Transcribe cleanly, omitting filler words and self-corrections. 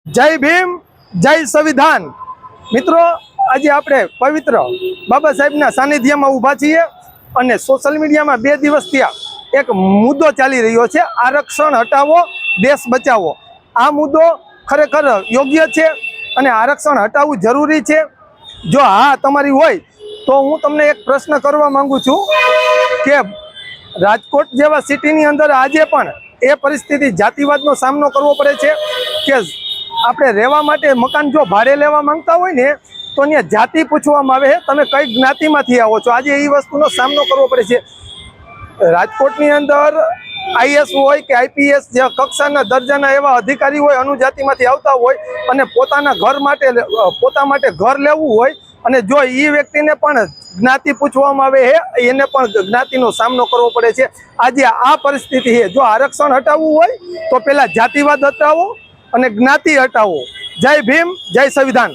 जय भीम जय संविधान। मित्रों आज आपणे पवित्र बाबा साहेबना सानिध्यमां ऊभा छीए अने सोशल मीडिया में 2 दिवस थया एक मुद्दो चाली रह्यो छे, आरक्षण हटावो देश बचावो। आ मुद्दो खरेखर योग्य छे अने आरक्षण हटावવું जरूरी छे। जो हाँ तमारी होय तो हूँ तमने एक प्रश्न करवा मांगू छूं के राजकोट जेवा सिटीनी अंदर आजे पण ए परिस्थिति जातिवादनो सामनो करवो पड़े छे के આપણે રહેવા માટે મકાન જો ભાડે લેવા માંગતા હોય ને તો ત્યાં જાતિ પૂછવામાં આવે છે, તમે કઈ જ્ઞાતિમાંથી આવો છો। આજે એ વસ્તુનો સામનો કરવો પડે છે। રાજકોટની અંદર આઈએસ હોય કે આઈપીએસ જે કક્ષાના દરજાના એવા અધિકારી હોય અનુજાતિમાંથી આવતા હોય અને પોતાના ઘર માટે ઘર લેવું હોય અને જો એ વ્યક્તિને પણ જ્ઞાતિ પૂછવામાં આવે છે એને પણ જ્ઞાતિનો સામનો કરવો પડે છે। આજે આ પરિસ્થિતિ છે। જો આરક્ષણ હટાવવું હોય તો પહેલા જાતિવાદ હટાવો અને જ્ઞાતિ હટાવો। जय भीम जय संविधान।